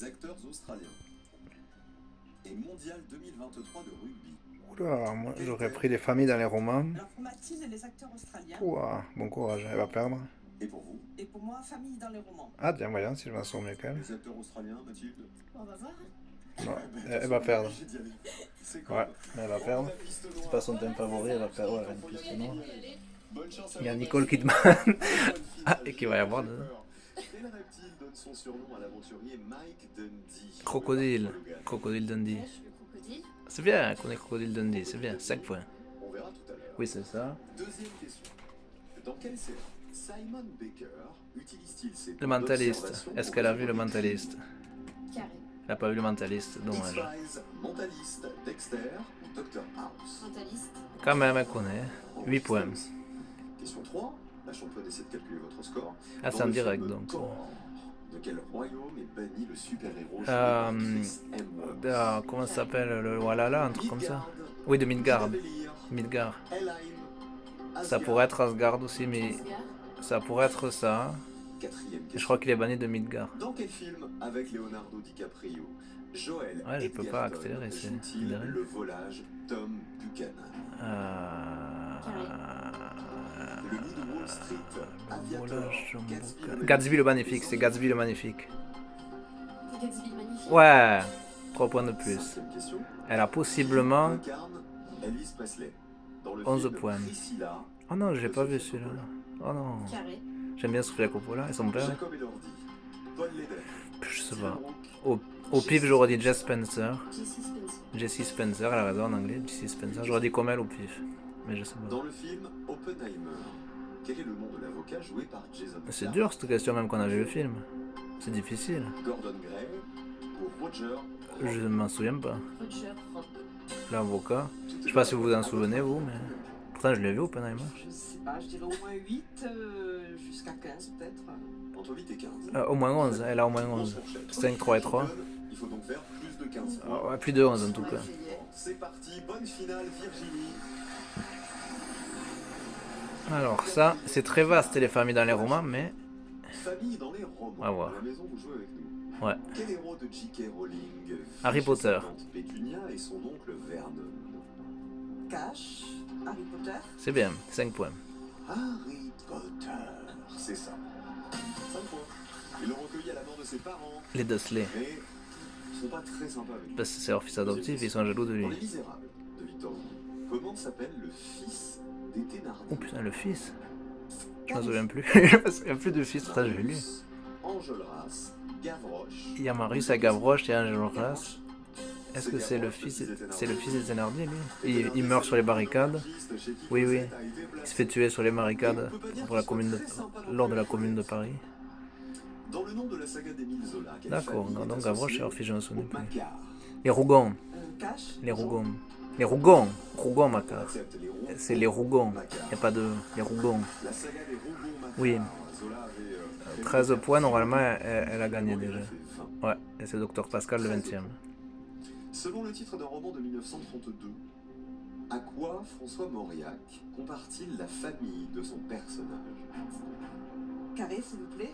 des acteurs australiens. Et mondial 2023 de rugby. Oula, moi j'aurais pris les familles dans les romans. Alors pour Mathilde et les acteurs australiens. Ouah, bon courage, elle va perdre. Et pour vous? Et pour moi, famille dans les romans. Ah tiens, voyons si je m'en sors mieux qu'elle. Les acteurs australiens, Mathilde? On va voir. Non, elle va perdre. C'est Ouais, elle va perdre. C'est pas son thème favori, elle va perdre. Ouais, elle a une piste noire. Bonne chance à Il y a vous. Nicole Kidman. Ah, et qu'il va y avoir de... Et la reptile donne son surnom à l'aventurier Mike Dundee. Crocodile. Crocodile Dundee. Je suis le crocodile. C'est bien qu'on ait Crocodile Dundee, c'est bien. 5 points. On verra tout à l'heure. Oui, c'est ça. Deuxième question. Dans quelle série Simon Baker utilise-t-il ses Le Mentaliste. observations Est-ce pour qu'elle a vu le résoudre les Mentaliste? Carré. Elle a pas vu le Mentaliste, dommage. X-Files, Mentaliste, Dexter ou Dr House? Mentaliste. Quand même, elle connaît. 8 points. Question 3. La championne essaie de calculer votre score. Ah, c'est Dans en le direct, film donc. Thor, de quel royaume est banni le super-héros joué Euh, par Chris Hemsworth? Comment ça s'appelle? Le Walhalla, un truc comme ça? Midgard, Oui, de Midgard. Nidavellir, Midgard. Helheim, Ça Asgard. pourrait être Asgard aussi, mais Asgard. ça pourrait être ça. Quatrième Et question. je crois qu'il est banni de Midgard. Dans quel film avec Leonardo DiCaprio, Joel Ouais, je peux pas Edgerton accélérer, c'est joue-t-il derrière. le volage Tom Buchanan? Le loup de Wall Street, Aviator, Volage, Gatsby le Gatsby le Magnifique, c'est Gatsby le Magnifique. C'est Gatsby le magnifique. Ouais, 3 points de plus. Cinquième question. Elle a possiblement... Incarne Elvis Presley dans le 11 film points. Priscilla, Oh non, je l'ai pas vu celui-là. Oh non. Carré. J'aime bien Sofia Coppola et son père. Jacob Elordi, Paul Leder, Je sais Tim pas. Brooke, Au pif, j'aurais dit Jess Spencer. Jesse Spencer. Jessie Spencer, elle a raison en anglais. Jessie Spencer. J'aurais dit comme elle au pif. Mais je sais pas. dans le film Oppenheimer, quel est le nom de l'avocat joué par Jason C'est Clarke? dur cette question même qu'on a vu le film. C'est difficile. Gordon Gray ou Roger? Je m'en souviens pas. Roger Robb. L'avocat. Je sais pas si vous vous en souvenez vous, mais... Pourtant je l'ai vu Oppenheimer. Je sais pas, je dirais au moins 8 jusqu'à 15 peut-être. Entre 8 et 15. Au moins 11, elle a au moins 11. 5, 3 et 3. Il faut donc faire plus de 15 points. Ouais, plus de 11 en tout cas. C'est parti, bonne finale Virginie. Alors ça, c'est très vaste les familles dans les romans, mais... Famille dans les romans. On va voir. À la maison, vous jouez avec nous. Ouais. Quel héros de J.K. Rowling vit Harry chez Potter. sa tante Pétunia et son oncle Vernon? Cash, Harry Potter. C'est bien, 5 points. Harry Potter, c'est ça. 5 points. Il le recueilli à la mort de ses parents, Les Dursley. mais ils sont pas très sympas avec lui. Parce que c'est leur fils adoptif, ils sont jaloux de Dans lui. Les Misérables de Victor Hugo, comment s'appelle le fils des Thénardier? Oh putain, le fils. Je m'en souviens plus. Je me souviens plus de fils, pourtant je l'ai lu. Enjolras, Gavroche. Il y a Marius à Gavroche et Enjolras. Est-ce que c'est le fils des Thénardier, lui il meurt sur les barricades. Oui, oui. Il se fait tuer sur les barricades pour la commune lors de la commune de Paris. Dans le nom de la saga d'Émile Zola, quelle D'accord, famille est donc Gavroche associée et leur fils, je me au souviens plus. Macquart? Les Rougons. Cash. Les Rougons. Les Rougons. Rougons, On Macquart. accepte les Rougons. C'est les Rougons. Macquart. Il n'y a pas de... Les Rougons. La saga des Rougons Macquart. Oui. Zola avait, fait 13 le points, quatrième. normalement, elle a gagné Il en a déjà. fait 20. Ouais, et c'est Docteur Pascal le 20e. Selon le titre d'un roman de 1932, à quoi François Mauriac compare-t-il la famille de son personnage? Carré, s'il vous plaît.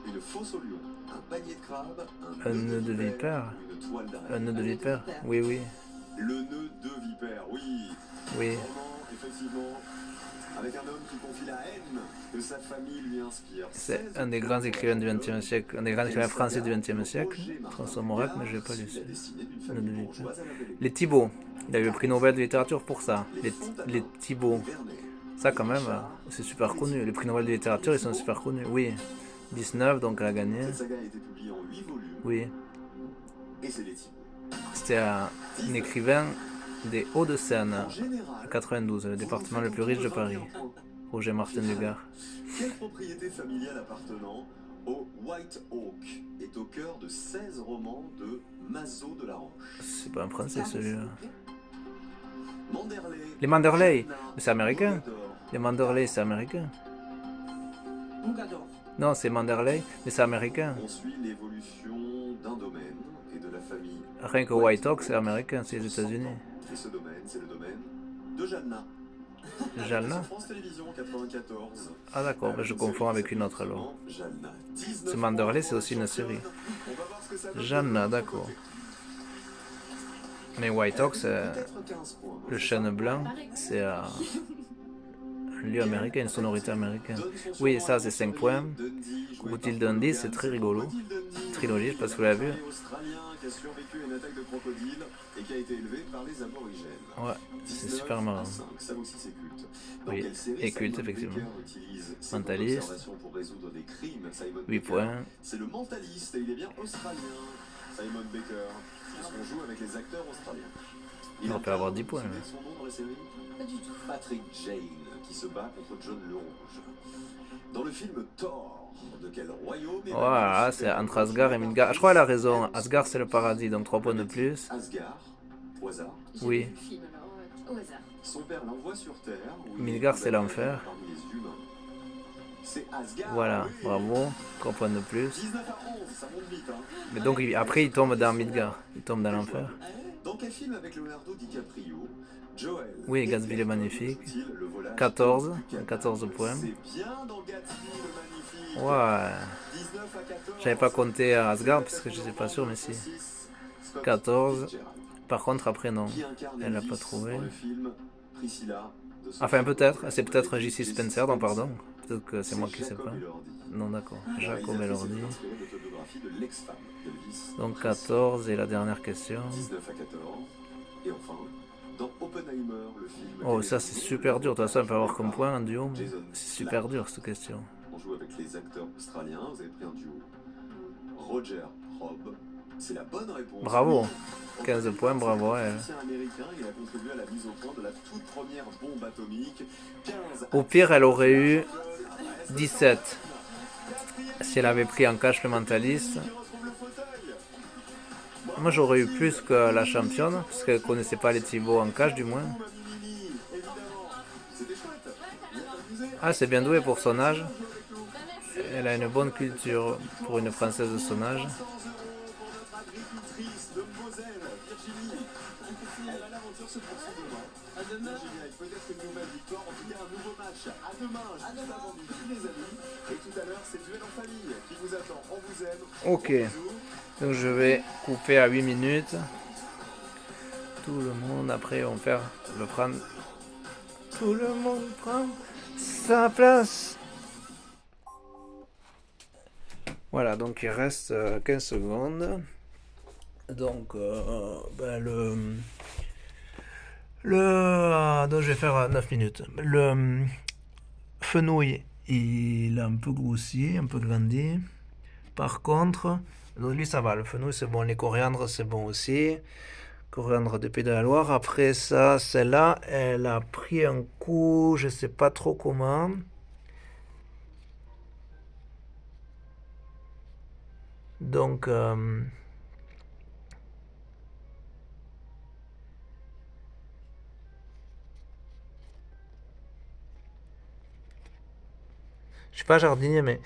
Une fosse au lion, un panier de crabes, Un nœud de vipère. ou une toile d'araignée? Un nœud de vipère. Oui, oui. Le nœud de vipère, oui. Oui. Roman, effectivement, avec un homme qui confie la haine que sa famille lui inspire. C'est un des grands écrivains du XXe siècle, un des grands écrivains français du XXe siècle, François Mauriac, mais je l'ai pas lu. Le de vipère. Les Thibault. Il a eu le prix Nobel de littérature pour ça. Les Thibault. Ça, quand même, c'est super connu. Les prix Nobel de littérature, ils sont super connus. Oui. 19, donc elle a gagné. Cette saga a été publiée en 8 volumes. Oui. Et c'est les Thibault. C'était un écrivain des Hauts-de-Seine, En général, à 92, le département le plus riche de Paris. Roger Martin Dugard. quelle propriété familiale appartenant au White Oak est au cœur de 16 romans de Mazo de la Roche? C'est pas un français Carré, s'il celui-là. vous plaît. Manderley. Les Manderley. Jana, Mais c'est américain. Mogador. Les Manderley, c'est américain. Mogador. Non, c'est Manderley, mais c'est américain. On suit l'évolution d'un domaine et de la famille. Rien que White Oak, c'est américain, c'est les États-Unis. Et ce domaine, c'est le domaine de Jalna. Jalna. Sur France Télévisions 94. Ah d'accord, ben je confonds avec une autre alors. Jalna. C'est Manderley, c'est aussi une série. On va voir ce que que ça donne Jeanne, de l'autre d'accord. côté. Mais White Hawk, c'est Peut-être 15 points. le chêne blanc, c'est un lieu américain, une sonorité américaine. Oui, ça c'est 5 points. Crocodile Dundee, c'est très rigolo. Trilogie, je sais pas si vous l'avez vu. Australien qui a survécu à une attaque de crocodile et qui a été élevé par les aborigènes. Ouais, c'est 19 super à marrant. 5, ça aussi c'est culte. Dans Oui, quelle série et culte, Simon effectivement. Baker utilise ses Mentaliste. observations pour résoudre des crimes? Simon 8 Baker, points. c'est le mentaliste et il est bien australien. Simon Baker, puisqu'on joue avec les acteurs australiens. Il aurait pu avoir 10 points, Vous vous là. souvenez de son nom dans la série? Pas du tout. Patrick Jane, qui se bat contre John le Rouge. Dans le film Thor, de quel royaume est Voilà, c'est entre Asgard et Midgard. Je crois qu'elle a raison. Asgard, c'est le paradis, donc 3 points de plus. Asgard, au hasard. J'ai Oui. vu le film alors, au hasard. Son père l'envoie sur Terre. Où il Midgard, est c'est l'enfer. parmi les humains. C'est Asgard. Voilà, oui. bravo. 3 points de plus. 19 à 11, ça monte vite. Hein. Mais donc, après, il tombe dans Midgard. Il tombe dans l'enfer. Dans quel film avec Leonardo DiCaprio, Joel Oui, Gatsby le Magnifique. joue-t-il le volage 14, du canard? 14 points. C'est bien dans Gatsby le Magnifique. Ouais. 19 à 14. J'avais pas compté à Asgard parce que je sais pas sûr, mais si. 14. Par contre, après, non. Elle a pas trouvé. Enfin, peut-être. C'est peut-être J.C. Spencer, non, pardon. Peut-être que c'est moi qui sais pas. Non, d'accord. Jacob Elordi. Donc 14 et la dernière question. 19 à 14. Et enfin, dans Oppenheimer, le film. Oh, ça c'est super dur. De toute façon, on peut avoir comme point un duo. Mais c'est super dur cette question. On joue avec les acteurs australiens. Vous avez pris un duo. Roger Robb. C'est la bonne réponse. Bravo. Oui. 15 points, bravo. Ouais. Physicien américain, il a contribué à la mise au point de la toute première bombe atomique. 15 Au pire, elle aurait eu 17. Si elle avait pris en cash le mentaliste. Moi j'aurais eu plus que la championne, parce qu'elle connaissait pas les Thibaut en cash du moins. Ah, c'est bien doué pour son âge. Elle a une bonne culture pour une française de son âge. À demain. Peut-être une nouvelle victoire, en tout cas un nouveau match. À demain, juste avant midi, les amis. Et tout à l'heure, c'est le duel en famille qui vous attend. On vous aime. Ok. Donc je vais couper à 8 minutes. Tout le monde, après on va le prendre. Tout le monde prend sa place. Voilà, donc il reste 15 secondes. Donc donc je vais faire 9 minutes. Le fenouil, il a un peu grossi, un peu grandi. Par contre, donc lui ça va, le fenouil c'est bon, les coriandres c'est bon aussi. Coriandre des Pays de la Loire. Après ça, celle-là, elle a pris un coup, je sais pas trop comment. Donc, je suis pas jardinier, mais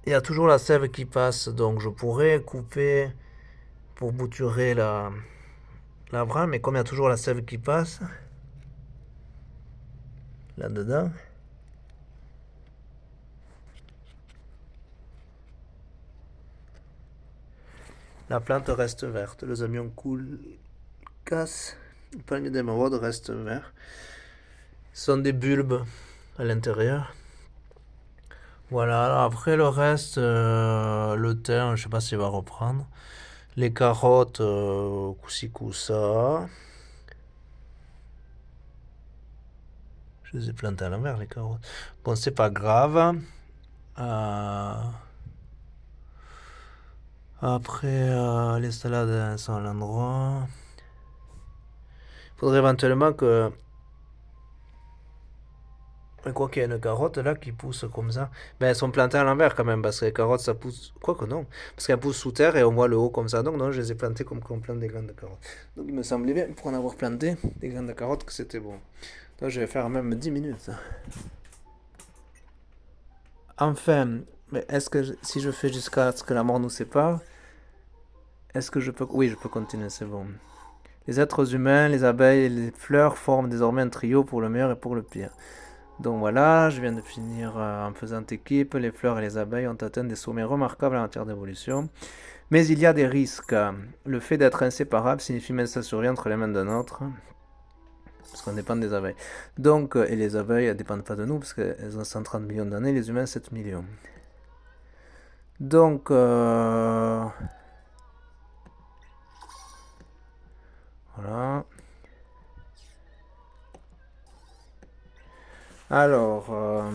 il y a toujours la sève qui passe, donc je pourrais couper pour bouturer la brame, mais comme il y a toujours la sève qui passe là-dedans, la plante reste verte. Les amions coulent, cassent, le palmier d'émeraude reste vert. Ce sont des bulbes à l'intérieur. Voilà, après le reste, le thym, je sais pas s'il va reprendre. Les carottes, coup-ci, coup-ça. Je les ai plantées à l'envers, les carottes. Bon, c'est pas grave. Après, les salades elles sont à l'endroit. Il faudrait éventuellement que... Quoi qu'il y ait une carotte là qui pousse comme ça. Mais elles sont plantées à l'envers quand même, parce que les carottes ça pousse. Quoique non. Parce qu'elles poussent sous terre et on voit le haut comme ça. Donc non, je les ai plantées comme quand on plante des graines de carottes. Donc il me semblait bien, pour en avoir planté des graines de carottes, que c'était bon. Donc je vais faire même 10 minutes. Enfin, mais est-ce que si je fais jusqu'à ce que la mort nous sépare, est-ce que je peux... Oui, je peux continuer, c'est bon. Les êtres humains, les abeilles et les fleurs forment désormais un trio pour le meilleur et pour le pire. Donc voilà, je viens de finir en faisant équipe. Les fleurs et les abeilles ont atteint des sommets remarquables en matière d'évolution. Mais il y a des risques. Le fait d'être inséparable signifie même sa survie entre les mains d'un autre. Parce qu'on dépend des abeilles. Donc, et les abeilles ne dépendent pas de nous, parce qu'elles ont 130 millions d'années, les humains 7 millions. Donc, voilà. Alors,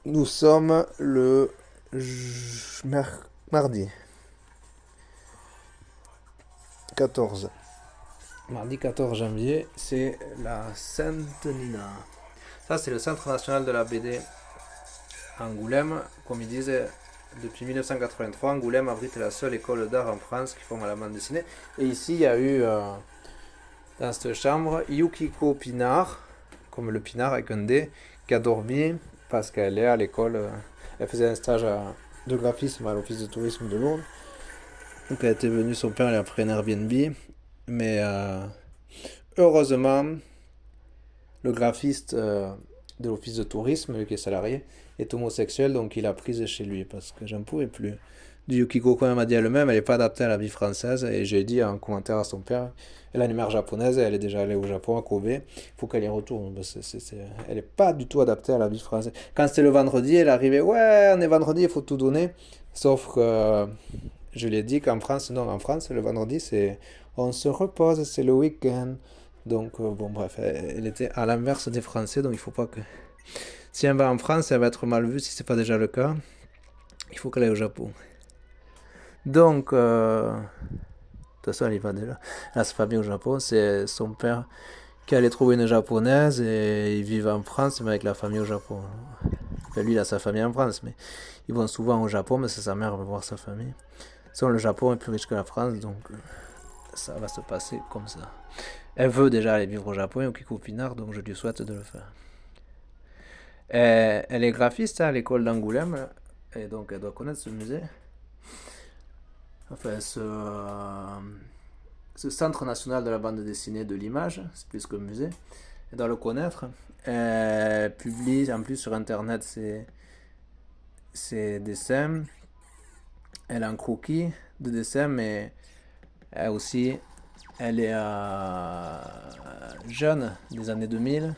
nous sommes le mardi 14. Mardi 14 janvier, c'est la Sainte Nina. Ça, c'est le Centre national de la BD à Angoulême. Comme ils disent, depuis 1983, Angoulême abrite la seule école d'art en France qui forme à la bande dessinée. Et ici, il y a eu, dans cette chambre, Yukiko Pinard, comme le pinard avec un D, qui a dormi parce qu'elle est à l'école. Elle faisait un stage de graphisme à l'office de tourisme de Lourdes. Donc elle était venue, son père, elle a pris un Airbnb. Mais heureusement, le graphiste de l'office de tourisme, lui qui est salarié, est homosexuel, donc il a prise chez lui parce que j'en pouvais plus. Du Yukiko, quand même, m'a dit elle-même, elle n'est pas adaptée à la vie française. Et j'ai dit en commentaire à son père, elle a une mère japonaise, elle est déjà allée au Japon, à Kobe, il faut qu'elle y retourne. Elle n'est pas du tout adaptée à la vie française. Quand c'était le vendredi, elle arrivait, ouais, on est vendredi, il faut tout donner. Sauf que je lui ai dit qu'en France, non, en France, le vendredi, c'est on se repose, c'est le week-end. Donc, bon, bref, elle était à l'inverse des Français, donc il faut pas que. Si elle va en France, elle va être mal vue si c'est pas déjà le cas. Il faut qu'elle aille au Japon. Donc, de toute façon, elle y va déjà. Elle a sa famille au Japon, c'est son père qui allait trouver une japonaise et ils vivent en France, mais avec la famille au Japon. Enfin, lui, il a sa famille en France, mais ils vont souvent au Japon, mais c'est sa mère qui va voir sa famille. Sinon, le Japon est plus riche que la France, donc ça va se passer comme ça. Elle veut déjà aller vivre au Japon, Yukiko Pinard, donc je lui souhaite de le faire. Elle est graphiste à l'école d'Angoulême, et donc elle doit connaître ce musée. Enfin, ce centre national de la bande dessinée de l'image, c'est plus qu'un musée, elle doit le connaître. Elle publie en plus sur internet ses dessins. Elle a un croquis de dessin, mais elle aussi, elle est jeune des années 2000,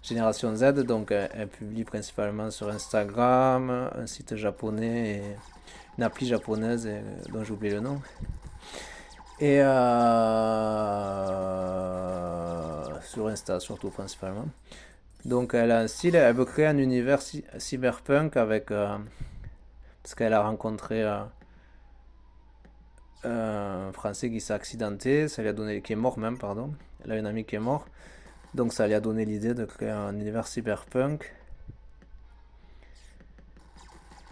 génération Z, donc elle publie principalement sur Instagram, un site japonais et une appli japonaise dont j'ai oublié le nom. Et sur Insta surtout principalement. Donc elle a un style, elle veut créer un univers cyberpunk avec parce qu'elle a rencontré un Français qui s'est accidenté, ça lui a donné, qui est mort même, pardon. Elle a une amie qui est morte, donc ça lui a donné l'idée de créer un univers cyberpunk.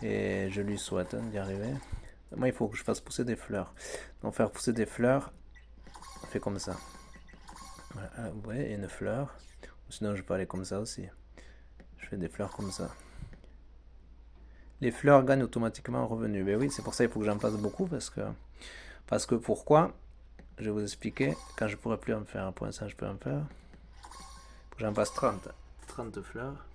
Et je lui souhaite d'y arriver. Moi, il faut que je fasse pousser des fleurs. Donc faire pousser des fleurs, on fait comme ça. Voilà, ouais, une fleur. Sinon, je peux aller comme ça aussi. Je fais des fleurs comme ça. Les fleurs gagnent automatiquement un revenu. Mais oui, c'est pour ça qu'il faut que j'en fasse beaucoup. Parce que pourquoi? Je vais vous expliquer quand je pourrai plus en faire. Pour l'instant, je peux en faire. Il faut que j'en passe 30. 30 fleurs.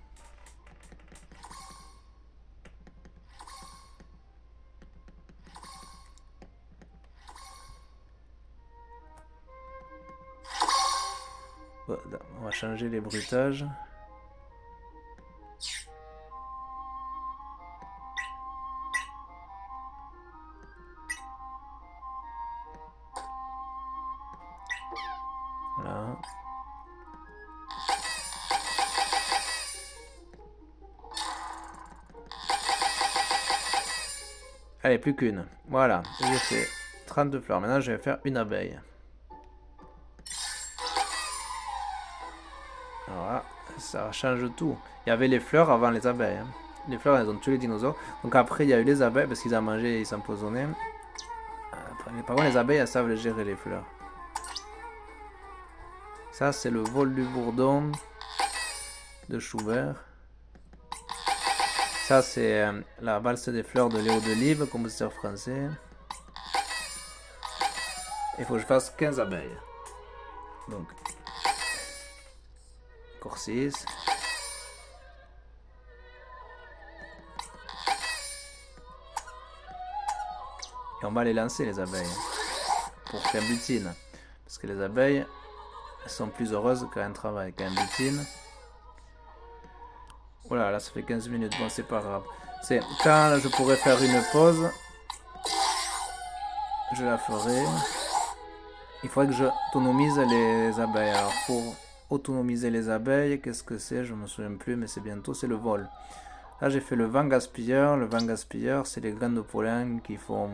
On va changer les bruitages. Voilà. Allez, plus qu'une. Voilà, j'ai fait 32 fleurs. Maintenant, je vais faire une abeille. Voilà, ça change tout. Il y avait les fleurs avant les abeilles. Hein. Les fleurs, elles ont tué les dinosaures. Donc après, il y a eu les abeilles parce qu'ils ont mangé et ils s'empoisonnaient. Par contre, les abeilles, elles savent les gérer, les fleurs. Ça, c'est le vol du bourdon de Schubert. Ça, c'est la valse des fleurs de Léo Delibes, compositeur français. Il faut que je fasse 15 abeilles. Donc, encore 6. Et on va les lancer, les abeilles, pour qu'elles butinent. Parce que les abeilles sont plus heureuses quand elles travaillent, quand elles butinent. Voilà, là ça fait 15 minutes, bon c'est pas grave. C'est quand je pourrais faire une pause, je la ferai. Il faudrait que j'autonomise les abeilles. Alors pour autonomiser les abeilles, qu'est-ce que c'est? Je me souviens plus, mais c'est bientôt, c'est le vol. Là j'ai fait le vent gaspilleur. Le vent gaspilleur, c'est les graines de pollen qui font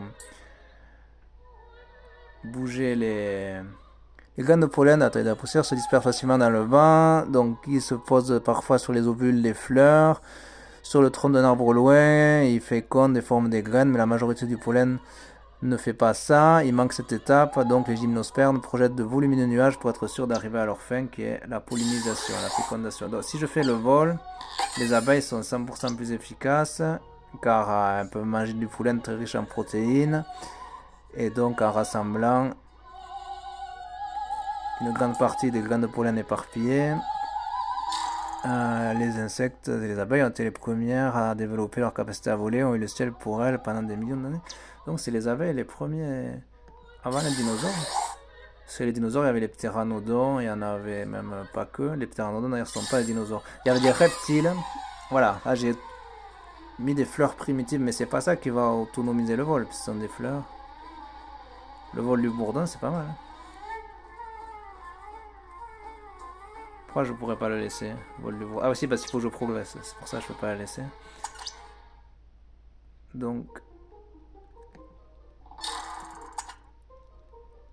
bouger les graines de pollen à taille de la poussière se dispersent facilement dans le vent, donc ils se posent parfois sur les ovules des fleurs, sur le tronc d'un arbre au loin, ils fécondent et forment des graines, mais la majorité du pollen ne fait pas ça, il manque cette étape, donc les gymnospermes projettent de volumineux nuages pour être sûrs d'arriver à leur fin qui est la pollinisation, la fécondation. Donc si je fais le vol, les abeilles sont 100% plus efficaces, car elles peuvent manger du pollen très riche en protéines, et donc en rassemblant une grande partie des graines de pollen éparpillées, les insectes et les abeilles ont été les premières à développer leur capacité à voler, ont eu le ciel pour elles pendant des millions d'années. Donc c'est les abeilles les premiers avant les dinosaures. Parce que les dinosaures, il y avait les ptéranodons, il y en avait même pas que. Les ptéranodons d'ailleurs ne sont pas les dinosaures. Il y avait des reptiles. Voilà, là j'ai mis des fleurs primitives, mais c'est pas ça qui va autonomiser le vol, ce sont des fleurs. Le vol du bourdon, c'est pas mal. Pourquoi je pourrais pas le laisser? Ah aussi parce qu'il faut que je progresse, c'est pour ça que je peux pas le laisser. Donc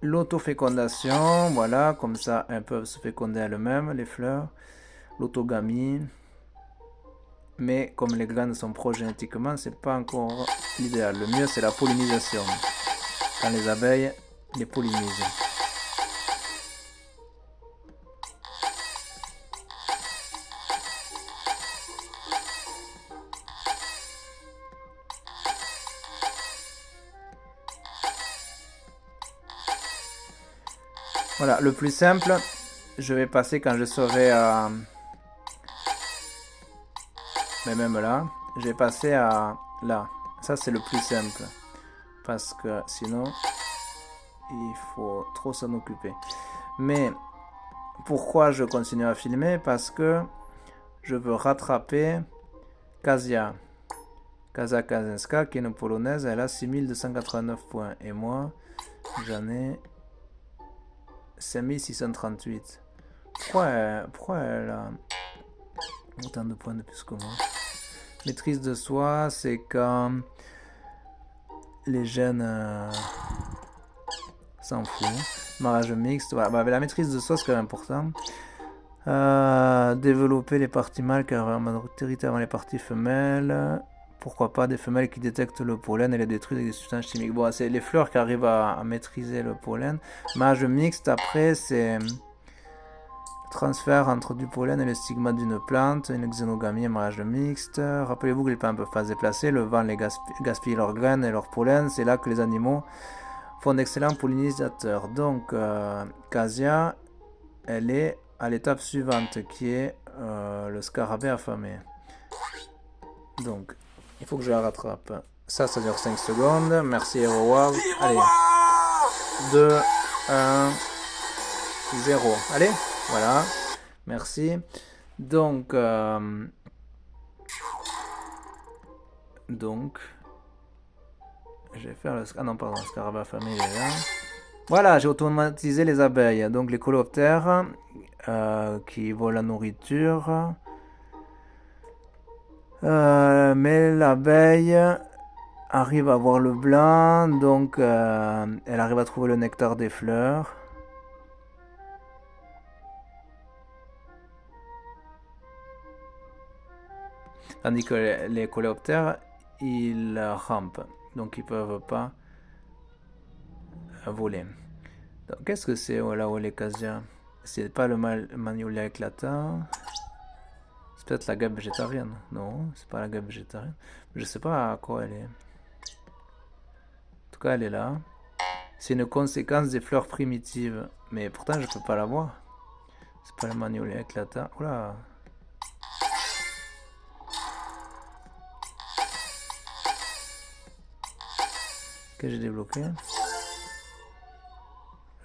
l'autofécondation, voilà, comme ça elles peuvent se féconder elles-mêmes, les fleurs. L'autogamie, mais comme les graines sont proches génétiquement, c'est pas encore l'idéal. Le mieux c'est la pollinisation, quand les abeilles les pollinisent. Voilà, le plus simple, je vais passer quand je serai à... Mais même là, je vais passer à là. Ça, c'est le plus simple. Parce que sinon, il faut trop s'en occuper. Mais pourquoi je continue à filmer? Parce que je veux rattraper Kasia. Kasia Kazinska, qui est une polonaise, elle a 6289 points. Et moi, j'en ai 5638. Pourquoi elle a autant de points de plus que moi? Maîtrise de soi, c'est quand les jeunes s'en foutent. Mariage mixte, voilà. Bah, la maîtrise de soi, c'est quand même important. Développer les parties mâles car la majorité avant les parties femelles. Pourquoi pas des femelles qui détectent le pollen et les détruisent avec des substances chimiques. Bon, c'est les fleurs qui arrivent à maîtriser le pollen. Mariage mixte, après, c'est transfert entre du pollen et le stigmate d'une plante, une xénogamie, un mariage mixte. Rappelez-vous que les plantes peuvent pas se déplacer, le vent les gaspille leurs graines et leurs pollen. C'est là que les animaux font d'excellents pollinisateurs. Donc, Kasia, elle est à l'étape suivante qui est le scarabée affamé. Donc, il faut que je la rattrape. Ça dure 5 secondes. Merci Hero World. Allez. 2, 1, 0. Allez, voilà. Merci. Donc, je vais faire le... Ah non, pardon, le scarabée affamé, il est là. Voilà, j'ai automatisé les abeilles. Donc, les coléoptères qui volent la nourriture. Mais l'abeille arrive à voir le blanc, donc elle arrive à trouver le nectar des fleurs. Tandis que les coléoptères, ils rampent, donc ils peuvent pas voler. Donc qu'est-ce que c'est là où les Kasia? C'est pas le Magnolia éclatant. C'est peut-être la guêpe végétarienne. Non, c'est pas la guêpe végétarienne. Je sais pas à quoi elle est. En tout cas, elle est là. C'est une conséquence des fleurs primitives. Mais pourtant, je peux pas la voir. C'est pas le magnolia éclatant. Oula. Que j'ai débloqué.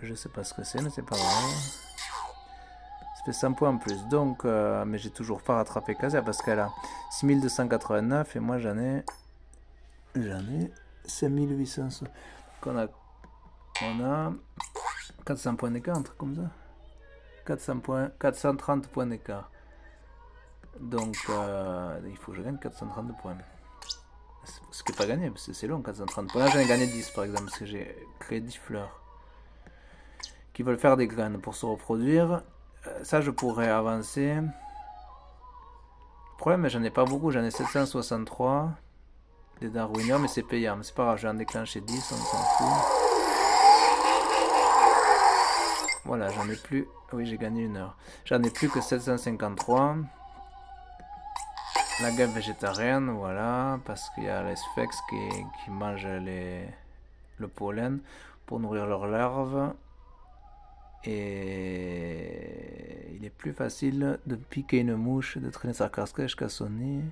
Je sais pas ce que c'est, mais c'est pas grave. Ça fait 100 points en plus. Donc, mais j'ai toujours pas rattrapé Casia parce qu'elle a 6289 et moi j'en ai 5800. Donc on a 400 points d'écart, un truc comme ça. 400 points, 430 points d'écart. Donc, il faut que je gagne 430 points. Ce qui n'est pas gagné, parce que c'est long, 430 points. Là, j'en ai gagné 10 par exemple, parce que j'ai créé 10 fleurs qui veulent faire des graines pour se reproduire. Ça, je pourrais avancer. Le problème, j'en ai pas beaucoup, j'en ai 763 des Darwinium, mais c'est payant. Mais c'est pas grave, je vais en déclencher 10, on s'en fout. Voilà, j'en ai plus. Oui, j'ai gagné 1 heure. J'en ai plus que 753. La guêpe végétarienne, voilà, parce qu'il y a les sphex qui mangent le pollen pour nourrir leurs larves. Et il est plus facile de piquer une mouche, de traîner sa casquette jusqu'à son nez.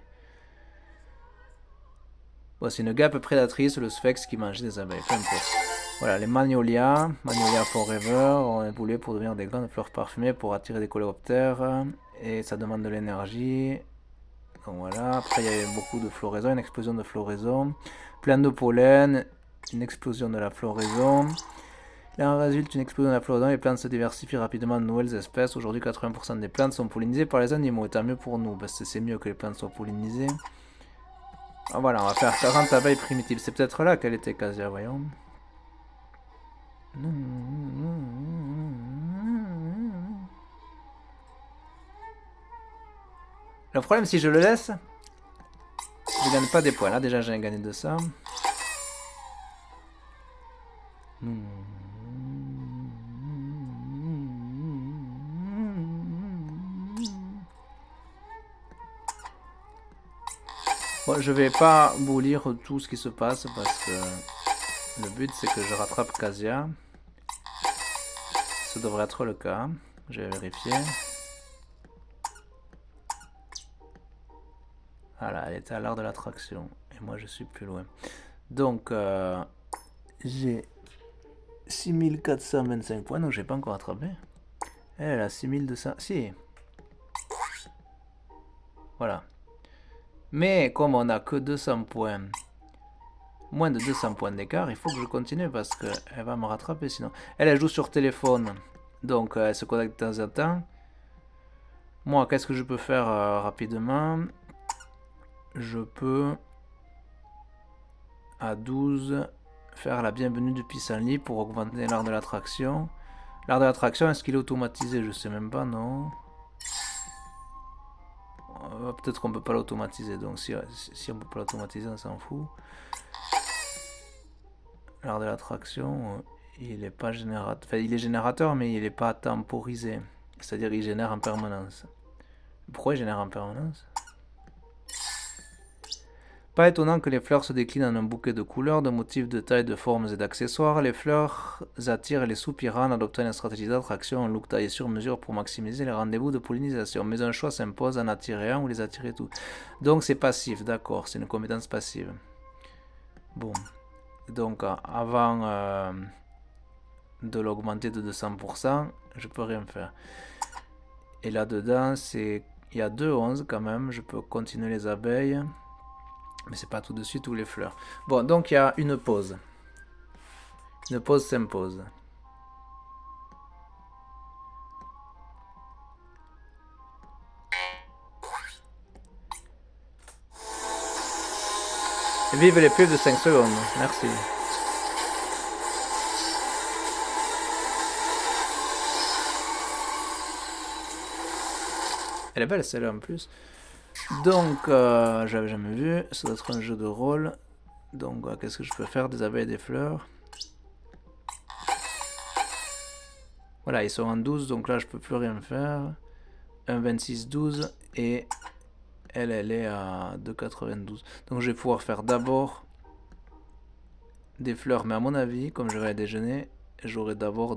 Bon, c'est une guêpe prédatrice, le sphex qui mange des abeilles, peu importe. Voilà, les Magnolia Forever, ont évolué pour devenir des grandes fleurs parfumées pour attirer des coléoptères. Et ça demande de l'énergie. Donc voilà, après il y a eu beaucoup de floraison, une explosion de floraison. Plein de pollen, une explosion de la floraison. Là en résulte une explosion de la floraison, les plantes se diversifient rapidement de nouvelles espèces. Aujourd'hui 80% des plantes sont pollinisées par les animaux, et tant mieux pour nous, parce que c'est mieux que les plantes soient pollinisées. Ah, voilà, on va faire 40 abeilles primitives. C'est peut-être là qu'elle était Casia, voyons. Le problème, si je le laisse, je gagne pas des points. Là, déjà, j'ai gagné de ça. Bon, je vais pas vous lire tout ce qui se passe parce que le but, c'est que je rattrape Casia. Ça devrait être le cas. Je vais vérifier. Voilà, elle était à l'art de l'attraction. Et moi, je suis plus loin. Donc, j'ai 6425 points. Donc, j'ai pas encore attrapé. Elle a 6200. Si. Voilà. Mais comme on a que 200 points, moins de 200 points d'écart, il faut que je continue parce qu'elle va me rattraper sinon. Elle joue sur téléphone. Donc, elle se connecte de temps en temps. Moi, qu'est-ce que je peux faire rapidement ? Je peux à 12 faire la bienvenue du pissenlit pour augmenter l'art de l'attraction. L'art de l'attraction, est-ce qu'il est automatisé? Je sais même pas, non. Peut-être qu'on peut pas l'automatiser, donc si on peut pas l'automatiser, on s'en fout. L'art de l'attraction, il est pas générateur. Enfin, il est générateur, mais il est pas temporisé. C'est-à-dire il génère en permanence. Pourquoi il génère en permanence? Pas étonnant que les fleurs se déclinent en un bouquet de couleurs, de motifs, de tailles, de formes et d'accessoires. Les fleurs attirent les soupirants en adoptant une stratégie d'attraction, un look taillé sur mesure pour maximiser les rendez-vous de pollinisation. Mais un choix s'impose, en attirer un ou les attirer tous. Donc c'est passif, d'accord, c'est une compétence passive. Bon, donc avant de l'augmenter de 200%, je peux rien faire. Et là-dedans, il y a 2,11 quand même, je peux continuer les abeilles. Mais c'est pas tout de suite ou les fleurs. Bon, donc il y a une pause. Une pause s'impose. Vive les pubs de 5 secondes. Merci. Elle est belle celle-là en plus. Donc, j'avais jamais vu, ça doit être un jeu de rôle. Donc, qu'est-ce que je peux faire? Des abeilles et des fleurs. Voilà, ils sont en 12, donc là je peux plus rien faire. Un 26, 12 et elle est à 2,92. Donc je vais pouvoir faire d'abord des fleurs, mais à mon avis, comme je vais à déjeuner, j'aurai d'abord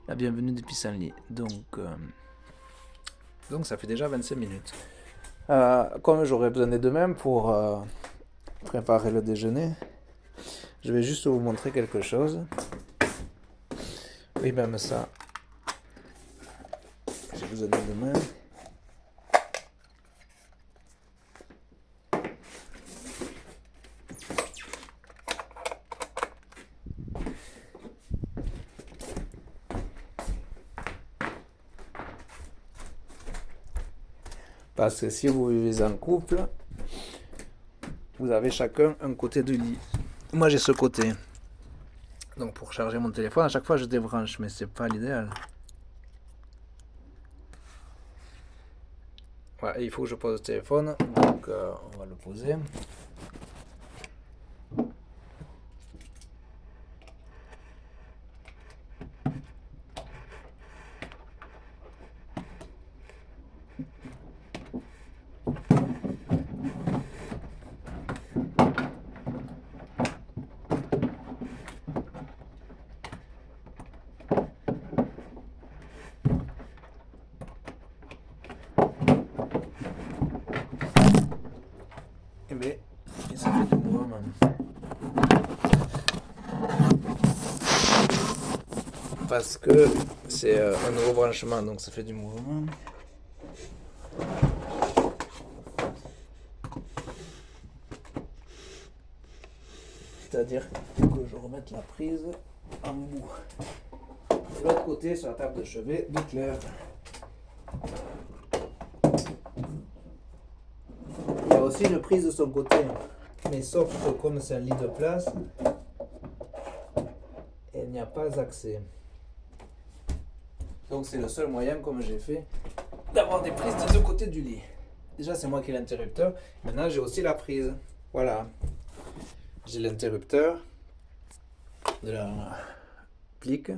la bienvenue des pissenlits. Donc ça fait déjà 25 minutes. Comme j'aurai besoin des deux mêmes pour préparer le déjeuner, je vais juste vous montrer quelque chose. Oui, même ça. J'ai besoin des deux mêmes. Parce que si vous vivez en couple, vous avez chacun un côté du lit. Moi j'ai ce côté. Donc pour charger mon téléphone, à chaque fois je débranche, mais c'est pas l'idéal. Ouais, il faut que je pose le téléphone, donc on va le poser. Et ça fait du mouvement. Parce que c'est un nouveau branchement, donc ça fait du mouvement. C'est-à-dire que je remette la prise en bout. De l'autre côté, sur la table de chevet, de Claire. Il y a aussi une prise de son côté, mais sauf que comme c'est un lit de place, il n'y a pas accès. Donc c'est le seul moyen, comme j'ai fait, d'avoir des prises des deux côtés du lit. Déjà c'est moi qui ai l'interrupteur, maintenant j'ai aussi la prise. Voilà. J'ai l'interrupteur de la plique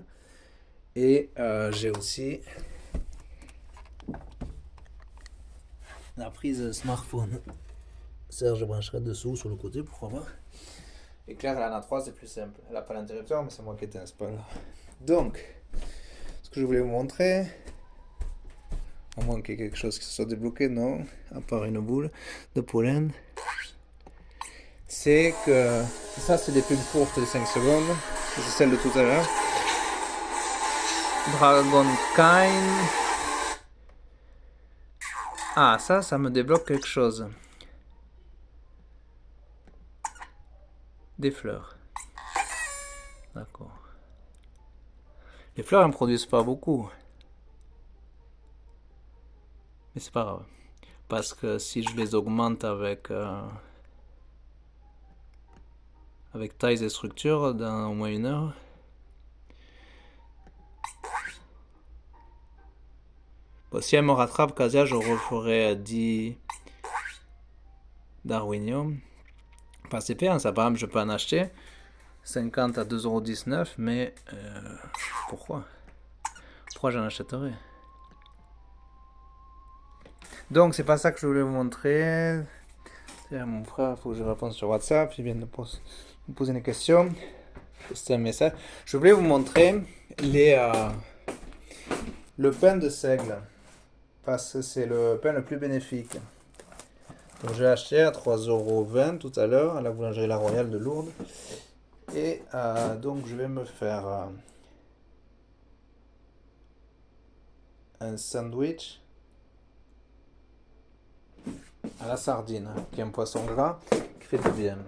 et j'ai aussi la prise smartphone. Ça, je brancherai dessous sur le côté, pourquoi pas. Et Claire, elle en a 3, c'est plus simple. Elle n'a pas l'interrupteur, mais c'est moi qui t'installe. Donc, ce que je voulais vous montrer, à moins qu'il y ait quelque chose qui se soit débloqué, non, à part une boule de pollen, c'est que ça, c'est des pubs courtes de 5 secondes. C'est celle de tout à l'heure. Dragonkind. Ah, ça me débloque quelque chose. Des fleurs. D'accord. Les fleurs, elles ne produisent pas beaucoup. Mais c'est pas grave. Parce que si je les augmente avec tailles et structures dans au moins 1 heure. Bon, si elle me rattrape, Casia, je referai 10 Darwinium. Pas c'est payant, ça par exemple, je peux en acheter 50 à 2,19€, mais pourquoi j'en achèterais? Donc c'est pas ça que je voulais vous montrer. C'est mon frère, il faut que je réponde sur WhatsApp, il vient de me poser une question. C'est un message. Je voulais vous montrer le pain de seigle, parce que c'est le pain le plus bénéfique. Donc j'ai acheté à 3,20€ tout à l'heure à la boulangerie La Royale de Lourdes. Et donc je vais me faire un sandwich à la sardine, qui est un poisson gras qui fait du bien.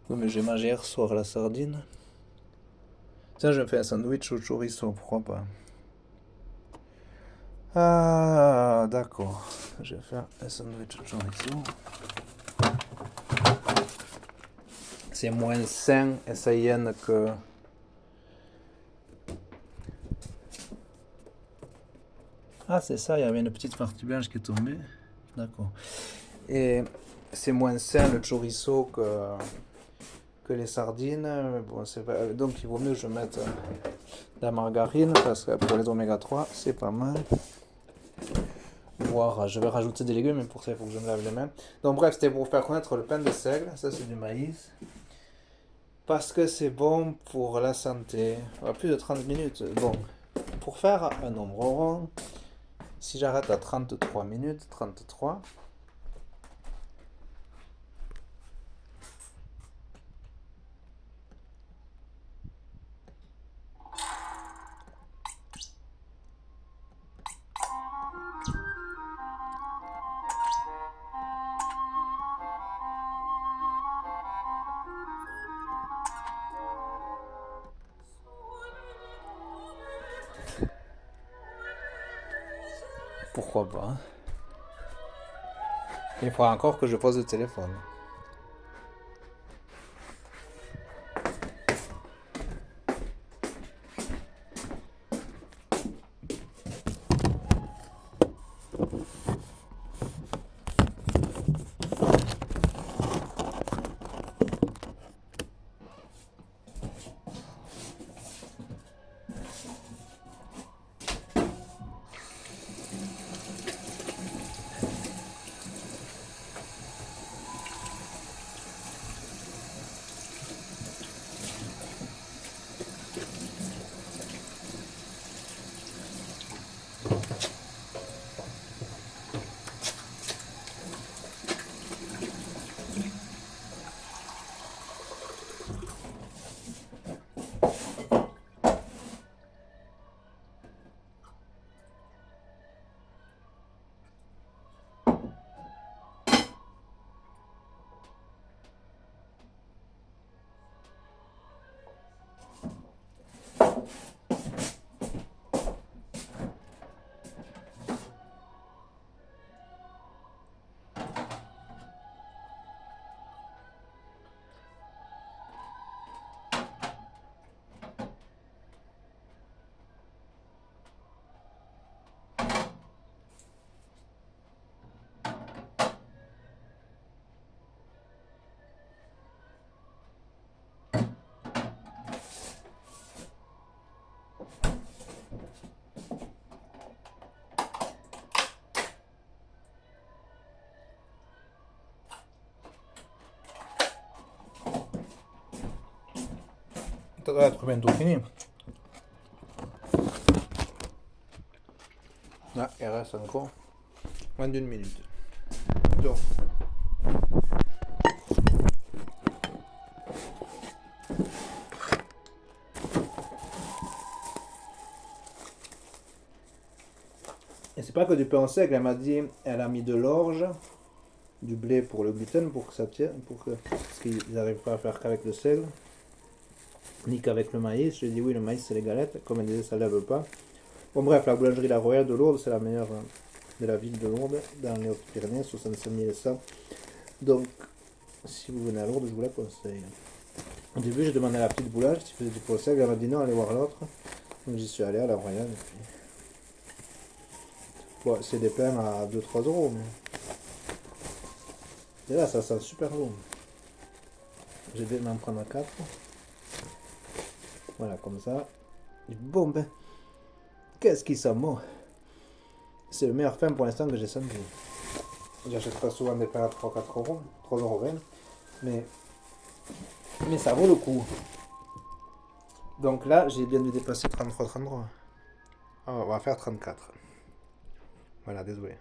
Oui, mais j'ai mangé hier soir la sardine. Tiens, je me fais un sandwich au chorizo, pourquoi pas. Ah, d'accord. Je vais faire un sandwich au chorizo. C'est moins sain et sain que... Ah, c'est ça, il y avait une petite partie blanche qui est tombée. D'accord. Et c'est moins sain le chorizo que les sardines. Bon, c'est pas... Donc il vaut mieux que je mette de la margarine parce que pour les oméga 3 c'est pas mal. Voire je vais rajouter des légumes, mais pour ça il faut que je me lave les mains. Donc bref, c'était pour vous faire connaître le pain de seigle, ça c'est du maïs. Parce que c'est bon pour la santé. Plus de 30 minutes. Bon, pour faire un nombre rond, si j'arrête à 33 minutes, 33. Pourquoi pas? Il faudra encore que je pose le téléphone. Ça doit être bientôt fini. Ah, il reste encore moins d'une minute. Donc. Et c'est pas que du pain sec, elle m'a dit, elle a mis de l'orge, du blé pour le gluten, pour que ça tienne, parce qu'ils n'arrivent pas à faire qu'avec le sel. Ni qu'avec le maïs. Je lui ai dit oui, le maïs c'est les galettes, comme elle disait ça lève pas. Bon bref, la boulangerie La Royale de Lourdes, c'est la meilleure de la ville de Lourdes, dans les Hautes-Pyrénées, 65 100. Donc, si vous venez à Lourdes, je vous la conseille. Au début, j'ai demandé à la petite boulage si faisait du pot sec, elle m'a dit non, allez voir l'autre. Donc j'y suis allé à La Royale. Et puis... bon, c'est des pains à 2-3 euros, mais... et là, ça sent super bon. Je vais m'en prendre 4. Voilà, comme ça. Bon ben, qu'est-ce qui sent bon. C'est le meilleur pain pour l'instant que j'ai senti. J'achète pas souvent des pains à 3-4 euros, 3,20 €, mais ça vaut le coup. Donc là, j'ai bien dû dépasser 33. Ah, on va faire 34. Voilà, désolé.